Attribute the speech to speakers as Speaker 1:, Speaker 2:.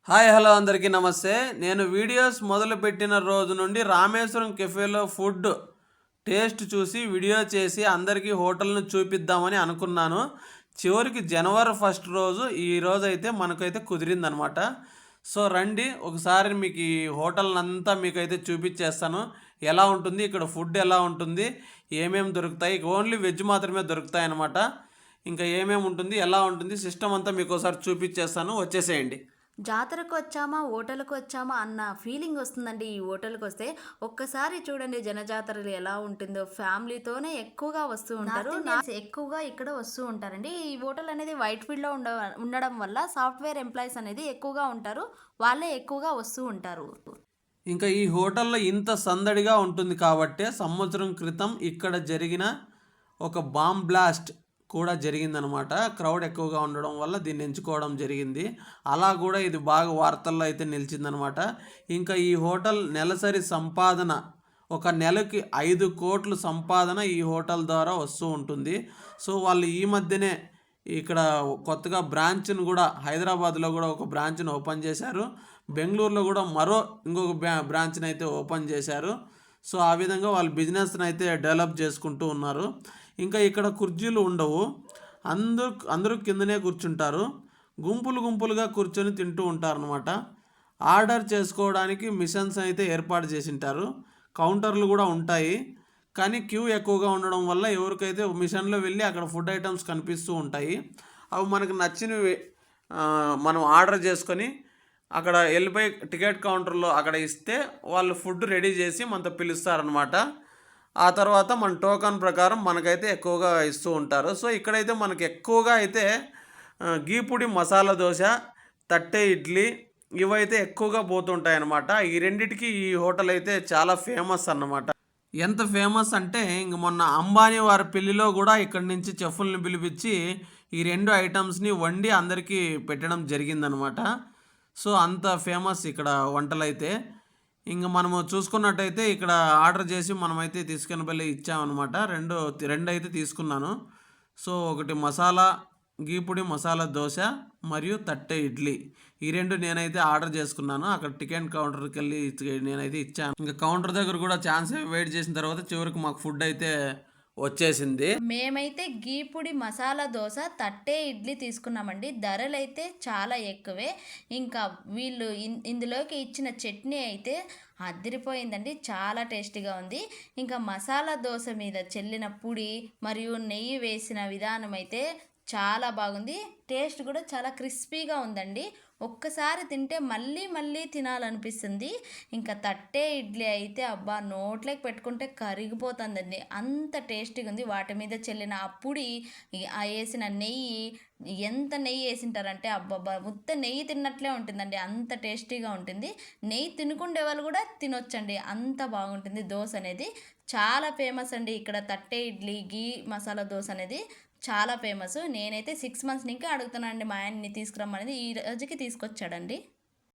Speaker 1: Hi hello అందరికీ నమస్తే. నేను వీడియోస్ మొదలుపెట్టిన రోజు నుండి రామేశ్వరం కెఫేలో ఫుడ్ టేస్ట్ చూసి వీడియో చేసి అందరికీ హోటల్ను చూపిద్దామని అనుకున్నాను. చివరికి జనవరి 1 రోజు ఈ రోజు అయితే మనకైతే కుదిరిందనమాట. సో రండి ఒకసారి మీకు ఈ హోటల్నంతా మీకైతే చూపించేస్తాను. ఎలా ఉంటుంది, ఇక్కడ ఫుడ్ ఎలా ఉంటుంది, ఏమేమి దొరుకుతాయి, ఓన్లీ వెజ్ మాత్రమే దొరుకుతాయి అన్నమాట. ఇంకా ఏమేమి ఉంటుంది, ఎలా ఉంటుంది, సిస్టమ్ అంతా మీకు ఒకసారి చూపించేస్తాను, వచ్చేసేయండి.
Speaker 2: జాతరకు వచ్చామా హోటల్కి వచ్చామా అన్న ఫీలింగ్ వస్తుందండి ఈ హోటల్కి వస్తే. ఒక్కసారి చూడండి జనజాతరలు ఎలా ఉంటుందో. ఫ్యామిలీతోనే ఎక్కువగా వస్తూ ఉంటారు, ఎక్కువగా ఇక్కడ వస్తూ ఉంటారండి. ఈ హోటల్ అనేది వైట్ ఫీల్డ్లో ఉండడం వల్ల సాఫ్ట్వేర్ ఎంప్లాయీస్ అనేది ఎక్కువగా ఉంటారు, వాళ్ళే ఎక్కువగా వస్తూ ఉంటారు.
Speaker 1: ఇంకా ఈ హోటల్లో ఇంత సందడిగా ఉంటుంది కాబట్టే సంవత్సరం క్రితం ఇక్కడ జరిగిన ఒక బాంబ్ బ్లాస్ట్ కూడా జరిగిందనమాట. క్రౌడ్ ఎక్కువగా ఉండడం వల్ల దీన్ని ఎంచుకోవడం జరిగింది. అలా కూడా ఇది బాగా వార్తల్లో అయితే నిలిచిందనమాట. ఇంకా ఈ హోటల్ నెలసరి సంపాదన ఒక నెలకి 5 కోట్లు సంపాదన ఈ హోటల్ ద్వారా వస్తూ ఉంటుంది. సో వాళ్ళు ఈ మధ్యనే ఇక్కడ కొత్తగా బ్రాంచ్ను కూడా హైదరాబాద్లో కూడా ఒక బ్రాంచ్ను ఓపెన్ చేశారు. బెంగళూరులో కూడా ఇంకొక బ్రాంచ్ని అయితే ఓపెన్ చేశారు. సో ఆ విధంగా వాళ్ళు బిజినెస్ని అయితే డెవలప్ చేసుకుంటూ ఉన్నారు. ఇంకా ఇక్కడ కుర్చీలు ఉండవు, అందరూ కిందనే కూర్చుంటారు. గుంపులుగా కూర్చొని తింటూ ఉంటారనమాట. ఆర్డర్ చేసుకోవడానికి మిషన్స్ అయితే ఏర్పాటు చేసింటారు, కౌంటర్లు కూడా ఉంటాయి. కానీ క్యూ ఎక్కువగా ఉండడం వల్ల ఎవరికైతే మిషన్లో వెళ్ళి అక్కడ ఫుడ్ ఐటమ్స్ కనిపిస్తూ ఉంటాయి, అవి మనకు నచ్చినవి మనం ఆర్డర్ చేసుకొని అక్కడ వెళ్ళిపోయి టికెట్ కౌంటర్లో అక్కడ ఇస్తే వాళ్ళు ఫుడ్ రెడీ చేసి మనతో పిలుస్తారనమాట. ఆ తర్వాత మన టోకన్ ప్రకారం మనకైతే ఎక్కువగా ఇస్తూ ఉంటారు. సో ఇక్కడైతే మనకి ఎక్కువగా అయితే గీపుడి మసాలా దోశ, తట్టె ఇడ్లీ ఇవైతే ఎక్కువగా పోతుంటాయి అన్నమాట. ఈ రెండిటికి ఈ హోటల్ అయితే చాలా ఫేమస్ అన్నమాట. ఎంత ఫేమస్ అంటే ఇంక మొన్న అంబానీ వారి పెళ్లిలో కూడా ఇక్కడి నుంచి చెఫ్లను పిలిపించి ఈ 2 ఐటమ్స్ని వండి అందరికీ పెట్టడం జరిగిందనమాట. సో అంత ఫేమస్ ఇక్కడ వంటలైతే. ఇంక మనము చూసుకున్నట్టయితే ఇక్కడ ఆర్డర్ చేసి మనమైతే తీసుకుని వెళ్ళి ఇచ్చామన్నమాట. రెండు అయితే తీసుకున్నాను. సో ఒకటి గీపుడి మసాలా దోశ మరియు తట్టె ఇడ్లీ, ఈ 2 నేనైతే ఆర్డర్ చేసుకున్నాను. అక్కడ టికెట్ కౌంటర్కి వెళ్ళి నేనైతే ఇచ్చాను. ఇంకా కౌంటర్ దగ్గర కూడా ఛాన్స్ వెయిట్ చేసిన తర్వాత చివరికి మాకు ఫుడ్ అయితే వచ్చేసింది.
Speaker 2: మేమైతే గీపుడి మసాలా దోశ, తట్టే ఇడ్లీ తీసుకున్నామండి. ధరలు అయితే చాలా ఎక్కువే. ఇంకా వీళ్ళు ఇందులోకి ఇచ్చిన చట్నీ అయితే అదిరిపోయిందండి, చాలా టేస్టీగా ఉంది. ఇంకా మసాలా దోశ మీద చెల్లిన పొడి మరియు నెయ్యి వేసిన విధానం అయితే చాలా బాగుంది. టేస్ట్ కూడా చాలా క్రిస్పీగా ఉందండి. ఒక్కసారి తింటే మళ్ళీ మళ్ళీ తినాలనిపిస్తుంది. ఇంకా తట్టే ఇడ్లీ అయితే అబ్బా నోట్లోకి పెట్టుకుంటే కరిగిపోతుందండి, అంత టేస్టీగా ఉంది. వాటి మీద చెల్లిన ఆ పొడి, వేసిన నెయ్యి, ఎంత నెయ్యి వేసింటారంటే అబ్బబ్బా ఉత్త నెయ్యి తిన్నట్లే ఉంటుందండి, అంత టేస్టీగా ఉంటుంది. నెయ్యి తినుకుండే వాళ్ళు కూడా తినొచ్చండి, అంత బాగుంటుంది. దోశ అనేది చాలా ఫేమస్ అండి ఇక్కడ. తట్టే ఇడ్లీ, గీ మసాలా దోశ అనేది చాలా ఫేమస్. నేనైతే 6 మంత్స్ నుంచి అడుగుతున్నానండి మా ఆయన్ని తీసుకురమ్మనేది, ఈ రోజుకి తీసుకొచ్చాడండి.